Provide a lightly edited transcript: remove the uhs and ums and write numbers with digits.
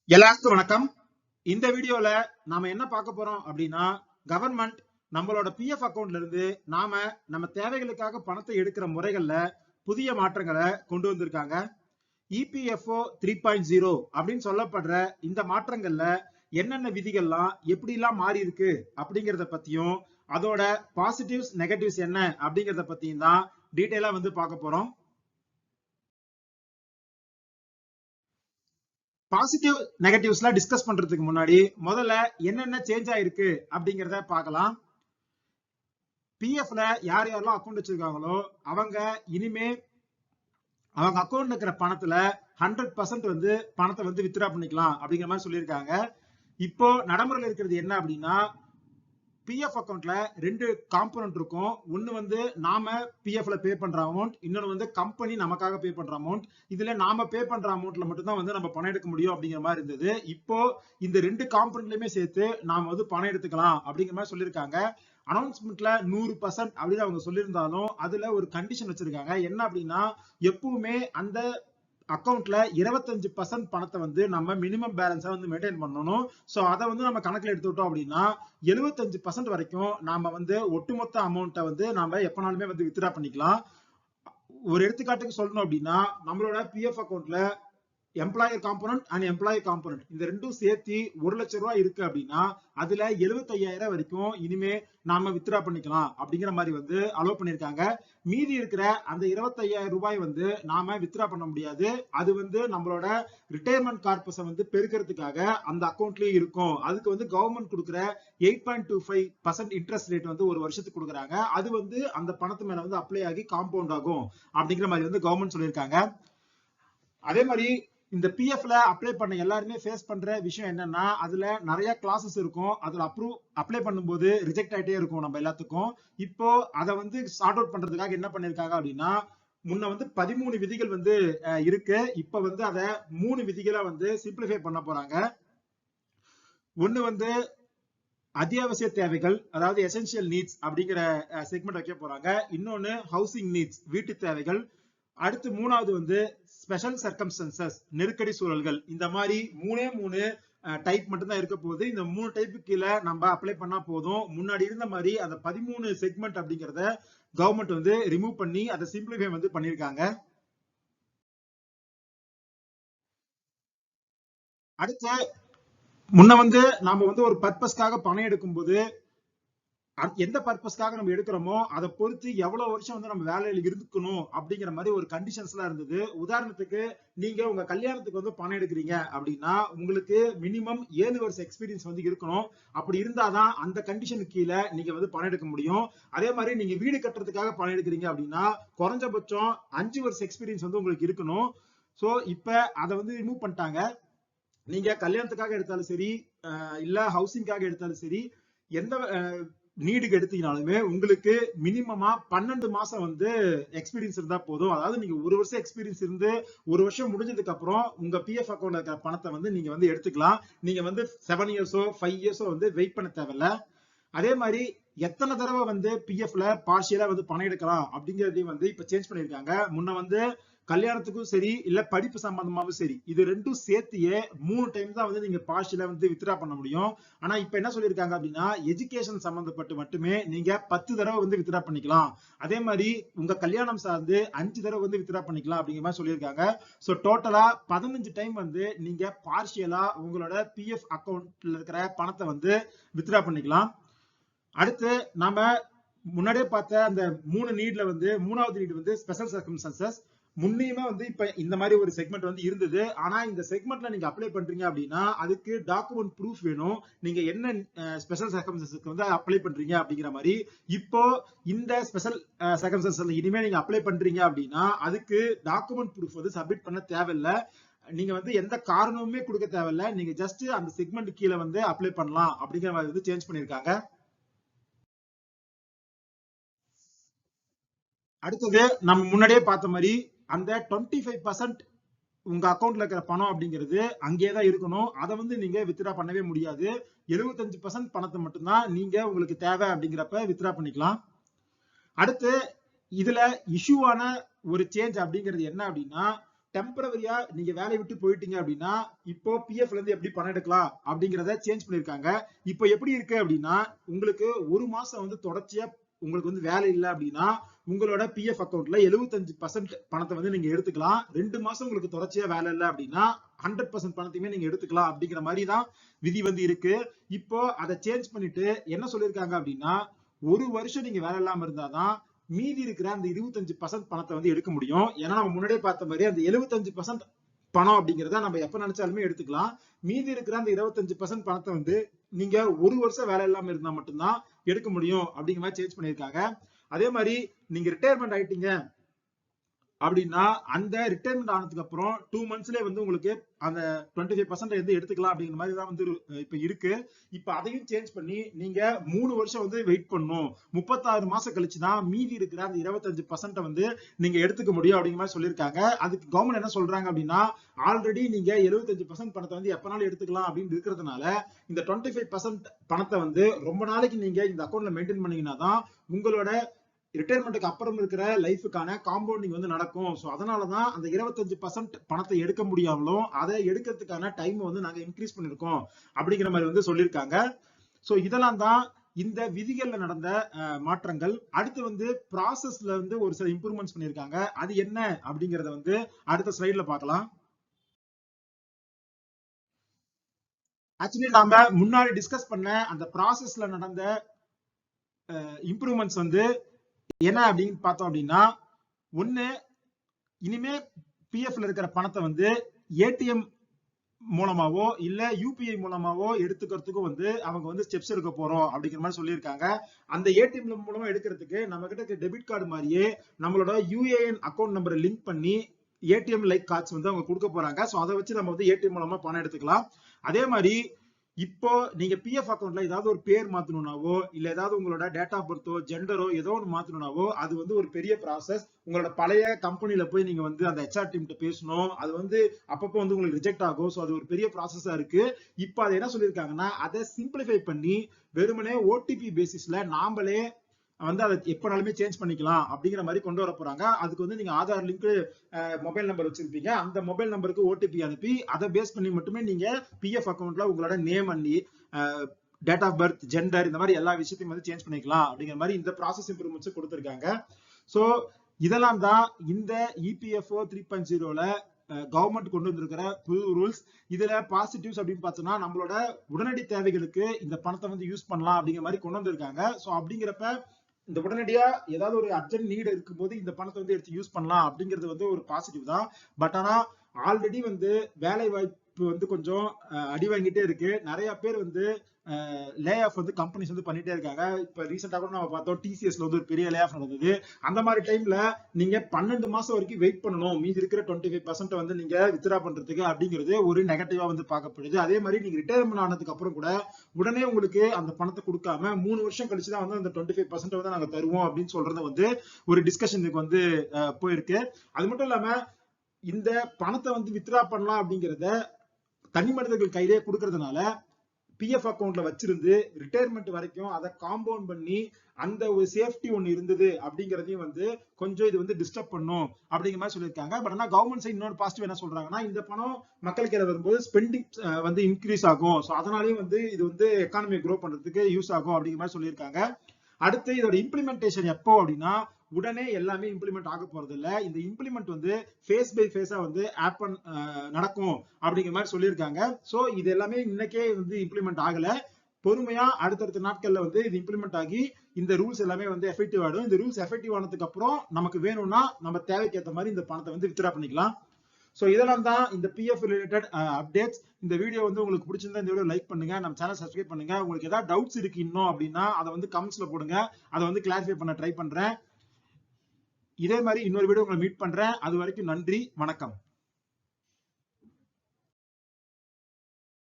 எல்லாருக்கும் வணக்கம். இந்த வீடியோல நாம என்ன பார்க்க போறோம் அப்படின்னா, கவர்மெண்ட் நம்மளோட பிஎஃப் அக்கவுண்ட்ல இருந்து நம்ம தேவைகளுக்காக பணத்தை எடுக்கிற முறைகள்ல புதிய மாற்றங்களை கொண்டு வந்திருக்காங்க. இபிஎஃப்ஓ 3.0 அப்படின்னு சொல்லப்படுற இந்த மாற்றங்கள்ல என்னென்ன விதிகள்லாம் எப்படி எல்லாம் மாறி இருக்கு அப்படிங்கறத பத்தியும், அதோட பாசிட்டிவ்ஸ் நெகட்டிவ்ஸ் என்ன அப்படிங்கறத பத்தியும் தான் டீடைலா பார்க்க போறோம். பாசிட்டிவ் நெகட்டிவ்ஸ்லாம் டிஸ்கஸ் பண்றதுக்கு முன்னாடி முதல்ல என்னென்ன சேஞ்ச் ஆயிருக்கு அப்படிங்கறத பார்க்கலாம். பிஎஃப்ல யார் யாரெல்லாம் அக்கௌண்ட் வச்சிருக்காங்களோ அவங்க இனிமே அவங்க அக்கௌண்ட்ல இருக்கிற பணத்துல 100% பணத்தை வித்ட்ரா பண்ணிக்கலாம் அப்படிங்கிற மாதிரி சொல்லியிருக்காங்க. இப்போ நடைமுறையில் இருக்கிறது என்ன அப்படின்னா, பிஎஃப் அக்கௌண்ட்ல ரெண்டு காம்பனன்ட் இருக்கும். ஒன்னு நாம பிஎஃப்ல பே பண்ற அமௌண்ட், இன்னொன்னு கம்பெனி நமக்காக பே பண்ற அமௌண்ட். இதுல நாம பே பண்ற அமௌண்ட்ல மட்டும் தான் நம்ம பணம் எடுக்க முடியும் அப்படிங்கிற மாதிரி இருந்தது. இப்போ இந்த ரெண்டு காம்பனன்ட்லயுமே சேர்த்து நாம பணம் எடுத்துக்கலாம் அப்படிங்கிற மாதிரி சொல்லியிருக்காங்க. அனௌன்ஸ்மெண்ட்ல 100% அப்படின்னு அவங்க சொல்லியிருந்தாலும் அதுல ஒரு கண்டிஷன் வச்சிருக்காங்க. என்ன அப்படின்னா, எப்பவுமே அந்த அக்கௌண்ட்ல 25% பணத்தை நம்ம மினிமம் பேலன்ஸா மெயின்டைன் பண்ணணும். சோ அதை நம்ம கணக்குல எடுத்துட்டோம் அப்படின்னா 75% வரைக்கும் நாம ஒட்டுமொத்த அமௌண்ட்டை நாம எப்பனாலுமே வித்ட்ரா பண்ணிக்கலாம். ஒரு எடுத்துக்காட்டுக்கு சொல்லணும் அப்படின்னா, நம்மளோட பிஎஃப் அக்கௌண்ட்ல employer component and employee component இந்த ரெண்டும் சேர்த்து 1 லட்சம் ரூபாய் இருக்கு அப்படின்னா அதுல 75,000 வரைக்கும் இனிமே நாம வித்ட்ரா பண்ணிக்கலாம் அப்படிங்கிற மாதிரி அலோவ் பண்ணிருக்காங்க. மீதி இருக்கிற அந்த 25,000 ரூபாய் நாம வித்ட்ரா பண்ண முடியாது. அது நம்மளோட ரிட்டையர்மெண்ட் கார்பஸை பெருக்கிறதுக்காக அந்த அக்கௌண்ட்லயும் இருக்கும். அதுக்கு கவர்மெண்ட் கொடுக்குற 8.25% இன்ட்ரெஸ்ட் ரேட் ஒரு வருஷத்துக்கு கொடுக்குறாங்க. அது அந்த பணத்து மேல அப்ளை ஆகி காம்பவுண்ட் ஆகும் அப்படிங்கிற மாதிரி கவர்மெண்ட் சொல்லியிருக்காங்க. அதே மாதிரி இந்த பிஎஃப்ல அப்ளை பண்ண எல்லாருமே ஃபேஸ் பண்ற விஷயம் என்னன்னா, அதுல நிறைய கிளாஸஸ் இருக்கும். அதுல அப்ளை பண்ணும்போது ரிஜெக்ட் ஆயிட்டே இருக்கும் நம்ம எல்லாத்துக்கும். இப்போ அதை சார்ட் அவுட் பண்றதுக்காக என்ன பண்ணிருக்காங்க அப்படின்னா, முன்ன 13 விதிகள் இருக்கு. இப்ப அதை 3 விதிகளா சிம்பிளிஃபை பண்ண போறாங்க. ஒண்ணு அத்தியாவசிய தேவைகள், அதாவது எசென்சியல் நீட்ஸ் அப்படிங்கிற செக்மெண்ட் வைக்க போறாங்க. இன்னொன்னு ஹவுசிங் நீட்ஸ், வீட்டு தேவைகள். அடுத்து மூணாவது ஸ்பெஷல் சர்க்கம்ஸ்டன்சஸ், நெருக்கடி சூழல்கள். இந்த மாதிரி மூணு டைப் மட்டும் தான் இருக்க போகுது. இந்த 3 டைப்பு கீழே நம்ம அப்ளை பண்ணா போதும். முன்னாடி இருந்த மாதிரி அந்த 13 செக்மெண்ட் அப்படிங்கறத கவர்மெண்ட் ரிமூவ் பண்ணி அதை சிம்பிளிஃபை பண்ணிருக்காங்க. அடுத்து முன்ன நாம ஒரு பர்பஸ்க்காக பணம் எடுக்கும்போது எந்த பர்பஸ்க்காக நம்ம எடுக்கிறோமோ அதை பொறுத்து எவ்வளவு வருஷம் நம்ம வேலையில இருக்கணும் அப்படிங்கிற மாதிரி ஒரு கண்டிஷன்ஸ் எல்லாம் இருந்தது. உதாரணத்துக்கு நீங்க உங்க கல்யாணத்துக்கு பணம் எடுக்கிறீங்க அப்படின்னா உங்களுக்கு மினிமம் 7 வருஷம் எக்ஸ்பீரியன்ஸ் இருக்கணும். அப்படி இருந்தாதான் அந்த கண்டிஷனுக்கு கீழே நீங்க பணம் எடுக்க முடியும். அதே மாதிரி நீங்க வீடு கட்டுறதுக்காக பணம் எடுக்கிறீங்க அப்படின்னா குறைஞ்சபட்சம் 5 வருஷம் எக்ஸ்பீரியன்ஸ் உங்களுக்கு இருக்கணும். சோ இப்ப அதை ரிமூவ் பண்ணிட்டாங்க. நீங்க கல்யாணத்துக்காக எடுத்தாலும் சரி, இல்ல ஹவுசிங்காக எடுத்தாலும் சரி, எந்த நீடுக்கு எடுத்தீங்கனாலுமே உங்களுக்கு மினிமமா 12 மாசம் எக்ஸ்பீரியன்ஸ் இருந்தா போதும். அதாவது நீங்க 1 வருஷம் எக்ஸ்பீரியன்ஸ் இருந்து 1 வருஷம் முடிஞ்சதுக்கு அப்புறம் உங்க பிஎஃப் அக்கௌண்ட்ல இருக்கிற பணத்தை நீங்க எடுத்துக்கலாம். நீங்க 7 இயர்ஸோ 5 இயர்ஸோ வெயிட் பண்ண தேவையில்ல. அதே மாதிரி எத்தனை தடவை பிஎஃப்ல பார்ஷியலா பணம் எடுக்கலாம் அப்படிங்கறதையும் இப்ப சேஞ்ச் பண்ணிருக்காங்க. முன்ன கல்யாணத்துக்கும் சரி இல்ல படிப்பு சம்பந்தமாவும் சரி, இது ரெண்டும் சேர்த்தியே 3 டைம் தான் நீங்க பார்ஷியலா வித்ட்ரா பண்ண முடியும். ஆனா இப்ப என்ன சொல்லிருக்காங்க அப்படின்னா, எஜுகேஷன் சம்பந்தப்பட்டு மட்டுமே நீங்க 10 தடவை வித்ட்ரா பண்ணிக்கலாம். அதே மாதிரி உங்க கல்யாணம் சார்ந்து 5 தடவை வித்ட்ரா பண்ணிக்கலாம் அப்படிங்கிற மாதிரி சொல்லியிருக்காங்க. சோ டோட்டலா 15 டைம் நீங்க பார்ஷியலா உங்களோட பிஎஃப் அக்கௌண்ட்ல இருக்கிற பணத்தை வித்ட்ரா பண்ணிக்கலாம். அடுத்து நாம முன்னாடியே பார்த்த அந்த 3 நீட்ல மூணாவது நீட் ஸ்பெஷல் சர்க்கம்ஸ்டன்சஸ். முன்னையுமே இப்ப இந்த மாதிரி ஒரு செக்மெண்ட் இருந்தது. ஆனா இந்த செக்மெண்ட்ல நீங்க அப்ளை பண்றீங்க அப்படின்னா அதுக்கு டாக்குமெண்ட் ப்ரூஃப் வேணும். நீங்க என்ன ஸ்பெஷல் சர்க்கம்ஸ்டன்சஸ்க்கு அப்ளை பண்றீங்க அப்படிங்கிற மாதிரி. இப்போ இந்த ஸ்பெஷல் சர்க்கம்ஸ்டன்சஸ்ல இனிமே நீங்க அப்ளை பண்றீங்க அப்படின்னா அதுக்கு டாக்குமெண்ட் ப்ரூஃப் சப்மிட் பண்ண தேவையில்லை. நீங்க எந்த காரணமுமே கொடுக்க தேவையில்லை. நீங்க ஜஸ்ட் அந்த செக்மெண்ட் கீழே அப்ளை பண்ணலாம் அப்படிங்கிற மாதிரி சேஞ்ச் பண்ணிருக்காங்க. அடுத்தது நம்ம முன்னாடியே பார்த்த மாதிரி அந்த 25% உங்க அக்கௌண்ட்ல இருக்கிற பணம் அப்படிங்கிறது அங்கேயேதான் இருக்கணும். அதை நீங்க வித்ட்ரா பண்ணவே முடியாது. 75% பணத்தை மட்டும்தான் நீங்க உங்களுக்கு தேவை அப்படிங்கிறப்ப வித்ட்ரா பண்ணிக்கலாம். அடுத்து இதுல இஷ்யூவான ஒரு சேஞ்ச் அப்படிங்கிறது என்ன அப்படின்னா, டெம்பரவரியா நீங்க வேலையை விட்டு போயிட்டீங்க அப்படின்னா இப்போ பிஎஃப்ல இருந்து எப்படி பணம் எடுக்கலாம் அப்படிங்கறத சேஞ்ச் பண்ணிருக்காங்க. இப்போ எப்படி இருக்கு அப்படின்னா உங்களுக்கு ஒரு மாசம் வந்து தொடர்ச்சியா உங்களுக்கு வந்து வேலை இல்லை அப்படின்னா உங்களோட பிஎஃப் அக்கௌண்ட்ல 75% பணத்தை வந்து நீங்க எடுத்துக்கலாம். 2 மாசம் உங்களுக்கு தொடர்ச்சியா வேலை இல்லை அப்படின்னா 100% பணத்தையுமே நீங்க எடுத்துக்கலாம் அப்படிங்கிற மாதிரி தான் விதி வந்து இருக்கு. இப்போ அதை சேஞ்ச் பண்ணிட்டு என்ன சொல்லியிருக்காங்க அப்படின்னா ஒரு வருஷம் நீங்க வேலை இல்லாம இருந்தாதான் மீதி இருக்கிற அந்த 25% பணத்தை வந்து எடுக்க முடியும். ஏன்னா நம்ம முன்னாடியே பார்த்த மாதிரி அந்த 75% பணம் அப்படிங்கிறத நம்ம எப்ப நினைச்சாலுமே எடுத்துக்கலாம். மீதி இருக்கிற அந்த 25% பணத்தை வந்து நீங்க ஒரு வருஷம் வேலை இல்லாம இருந்தா மட்டும்தான் எடுக்க முடியும் அப்படிங்கிற மாதிரி சேஞ்ச் பண்ணியிருக்காங்க. அதே மாதிரி நீங்க ரிட்டையர்மெண்ட் ஆயிட்டீங்க அப்படின்னா அந்த ரிட்டையர்மெண்ட் ஆனதுக்கு அப்புறம் 2 monthsலயே வந்து உங்களுக்கு அந்த 25% வந்து எடுத்துக்கலாம் அப்படிங்கிற மாதிரி தான் வந்து இப்ப இருக்கு. இப்ப அதையும் சேஞ்ச் பண்ணி நீங்க 3 வருஷம் வந்து வெயிட் பண்ணணும். 36 மாசம் கழிச்சுதான் மீதி இருக்கிற அந்த 25% வந்து நீங்க எடுத்துக்க முடியும் அப்படிங்கிற மாதிரி சொல்லியிருக்காங்க. அதுக்கு கவர்மெண்ட் என்ன சொல்றாங்க அப்படின்னா ஆல்ரெடி நீங்க 75% பணத்தை வந்து எப்பனாலும் எடுத்துக்கலாம் அப்படின்னு இருக்கிறதுனால இந்த 25% பணத்தை வந்து ரொம்ப நாளைக்கு நீங்க இந்த அக்கௌண்ட்ல மெயின்டைன் பண்ணீங்கன்னா தான் உங்களோட ரிட்டையர்மெண்ட்டுக்கு அப்புறம் இருக்கிற லைஃபுக்கான காம்பவுண்டிங் வந்து நடக்கும். சோ அதனாலதான் அந்த 25% பணத்தை எடுக்க முடியாமலும் அதை எடுக்கிறதுக்கான டைம் வந்து நாங்க இன்க்ரீஸ் பண்ணிருக்கோம் அப்படிங்கிற மாதிரி வந்து சொல்லியிருக்காங்க. சோ இதெல்லாம் தான் இந்த விதிகள்ல நடந்த மாற்றங்கள். அடுத்து வந்து ப்ராசஸ்ல வந்து ஒரு சில இம்ப்ரூவ்மெண்ட்ஸ் பண்ணிருக்காங்க. அது என்ன அப்படிங்கறத வந்து அடுத்த ஸ்லைட்ல பார்க்கலாம். ஆக்சுவலி நாம முன்னாடி டிஸ்கஸ் பண்ண அந்த ப்ராசஸ்ல நடந்த இம்ப்ரூவ்மெண்ட்ஸ் வந்து என்ன அப்படின்னு பார்த்தோம் அப்படின்னா ஒண்ணு இனிமே பிஎஃப்ல இருக்கிற பணத்தை வந்து ஏடிஎம் மூலமாவோ இல்ல யூபிஐ மூலமாவோ எடுத்துக்கிறதுக்கும் வந்து அவங்க வந்து ஸ்டெப்ஸ் எடுக்க போறோம் அப்படிங்கிற மாதிரி சொல்லியிருக்காங்க. அந்த ஏடிஎம் மூலமா எடுக்கிறதுக்கு நம்ம கிட்ட டெபிட் கார்டு மாதிரியே நம்மளோட யூஏஎன் அக்கௌண்ட் நம்பரை லிங்க் பண்ணி ஏடிஎம் லைக் கார்ட்ஸ் வந்து அவங்க கொடுக்க போறாங்க. சோ அதை வச்சு நம்ம வந்து ஏடிஎம் மூலமா பணம் எடுத்துக்கலாம். அதே மாதிரி இப்போ நீங்க பிஎஃப் அக்கௌண்ட்ல ஏதாவது ஒரு பேர் மாத்தணும்னாவோ இல்ல ஏதாவது உங்களோட டேட் ஆஃப் பர்த்தோ ஜெண்டரோ ஏதோ ஒன்று மாத்தணும்னாவோ அது வந்து ஒரு பெரிய ப்ராசஸ். உங்களோட பழைய கம்பெனில போய் நீங்க வந்து அந்த ஹெச்ஆர் டீம் பேசணும். அது வந்து அப்பப்போ வந்து உங்களுக்கு ரிஜெக்ட் ஆகும். ஸோ அது ஒரு பெரிய ப்ராசஸா இருக்கு. இப்போ அதை என்ன சொல்லியிருக்காங்கன்னா அதை சிம்பிளிஃபை பண்ணி வெறுமனே ஓடிபி பேசிஸ்ல நாமளே வந்து அதை எப்பனாலுமே சேஞ்ச் பண்ணிக்கலாம் அப்படிங்கிற மாதிரி கொண்டு வர போறாங்க. அதுக்கு வந்து நீங்க ஆதார் லிங்க் மொபைல் நம்பர் வச்சிருப்பீங்க. அந்த மொபைல் நம்பருக்கு ஓடிபி அனுப்பி அதை பேஸ் பண்ணி மட்டுமே நீங்க பிஎஃப் அக்கௌண்ட்ல உங்களோட name and date of birth gender இந்த மாதிரி எல்லா விஷயத்தையும் வந்து சேஞ்ச் பண்ணிக்கலாம் அப்படிங்கிற மாதிரி இந்த ப்ராசஸ் இம்ப்ரூவ்மெண்ட்ஸ் கொடுத்திருக்காங்க. சோ இதெல்லாம் தான் இந்த இபிஎஃப்ஓ 3.0ல கவர்மெண்ட் கொண்டு வந்திருக்கிற புது ரூல்ஸ். இதுல பாசிட்டிவ்ஸ் அப்படின்னு பார்த்தோம்னா நம்மளோட உடனடி தேவைகளுக்கு இந்த பணத்தை வந்து யூஸ் பண்ணலாம் அப்படிங்கிற மாதிரி கொண்டு வந்திருக்காங்க. சோ அப்படிங்கிறப்ப இந்த உடனடியா ஏதாவது ஒரு அர்ஜென்ட் நீட் இருக்கும்போது இந்த பணத்தை வந்து எடுத்து யூஸ் பண்ணலாம் அப்படிங்கிறது வந்து ஒரு பாசிட்டிவ் தான். பட் ஆனா ஆல்ரெடி வந்து வேலை வாய்ப்பு வந்து கொஞ்சம் அடி வாங்கிட்டே இருக்கு. நிறைய பேர் வந்து லே ஆஃப் வந்து கம்பெனிஸ் வந்து பண்ணிட்டே இருக்காங்க. இப்ப ரீசெண்டா கூட நம்ம பார்த்தோம் டிசிஎஸ்ல வந்து ஒரு பெரிய லே ஆஃப் நடந்தது. அந்த மாதிரி டைம்ல நீங்க 12 மாசம் வரைக்கும் வெயிட் பண்ணணும் மீதி இருக்கிற 25% வந்து நீங்க வித்ரா பண்றதுக்கு அப்படிங்கிறது ஒரு நெகட்டிவா வந்து பார்க்கப்படுது. அதே மாதிரி நீங்க ரிட்டையர்மெண்ட் ஆனதுக்கு அப்புறம் கூட உடனே உங்களுக்கு அந்த பணத்தை கொடுக்காம 3 வருஷம் கழிச்சுதான் வந்து அந்த 25% வந்து நாங்க தருவோம் அப்படின்னு சொல்றது வந்து ஒரு டிஸ்கஷனுக்கு வந்து போயிருக்கு. அது மட்டும் இல்லாம இந்த பணத்தை வந்து வித்ரா பண்ணலாம் அப்படிங்கிறத தனி மனிதர்கள் கையிலே கொடுக்கறதுனால பிஎஃப் அக்கௌண்ட்ல வச்சிருந்து ரிட்டையர்மெண்ட் வரைக்கும் அதை காம்பவுண்ட் பண்ணி அந்த ஒரு சேஃப்டி ஒன்னு இருந்தது அப்படிங்கறதையும் வந்து கொஞ்சம் இது வந்து டிஸ்டர்ப் பண்ணும் அப்படிங்கிற மாதிரி சொல்லியிருக்காங்க. பட் ஆனா கவர்மெண்ட் சைடு இன்னொரு பாசிட்டிவ் என்ன சொல்றாங்கன்னா இந்த பணம் மக்களுக்கு வரும்போது ஸ்பெண்டிங் வந்து இன்க்ரீஸ் ஆகும். ஸோ அதனாலயும் வந்து இது வந்து எக்கானமி க்ரோ பண்றதுக்கு யூஸ் ஆகும் அப்படிங்கிற மாதிரி சொல்லியிருக்காங்க. அடுத்து இதோட இம்ப்ளிமெண்டேஷன் எப்போ அப்படின்னா உடனே எல்லாமே இம்ப்ளிமெண்ட் ஆக போறது இல்ல. இந்த இம்ப்ளிமெண்ட் வந்து ஃபேஸ் பை ஃபேஸா வந்து நடக்கும் அப்படிங்கிற மாதிரி சொல்லியிருக்காங்க. சோ இது எல்லாமே இன்னைக்கே வந்து இம்ப்ளிமெண்ட் ஆகல. பொறுமையா அடுத்தடுத்த நாட்கள்ல வந்து இது இம்ப்ளிமெண்ட் ஆகி இந்த ரூல்ஸ் எல்லாமே வந்து எஃபெக்டிவ் ஆயிடும். இந்த ரூல்ஸ் எஃபெக்டிவ் ஆனதுக்கு அப்புறம் நமக்கு வேணும்னா நம்ம தேவைக்கு ஏற்ற மாதிரி இந்த பணத்தை வந்து வித்ரா பண்ணிக்கலாம். சோ இதெல்லாம் தான் இந்த பிஎஃப் ரிலேட்டட் அப்டேட்ஸ். இந்த வீடியோ வந்து உங்களுக்கு பிடிச்சிருந்தா இந்த வீடியோ லைக் பண்ணுங்க, நம்ம சேனல் சப்ஸ்கிரைப் பண்ணுங்க. உங்களுக்கு ஏதாவது டவுட்ஸ் இருக்கு இன்னும் அப்படின்னா அதை வந்து கமெண்ட்ஸ்ல போடுங்க. அதை வந்து கிளாரிஃபை பண்ண ட்ரை பண்றேன். இதே மாதிரி இன்னொரு வீடியோ உங்களை மீட் பண்றேன். அது வரைக்கும் நன்றி, வணக்கம்.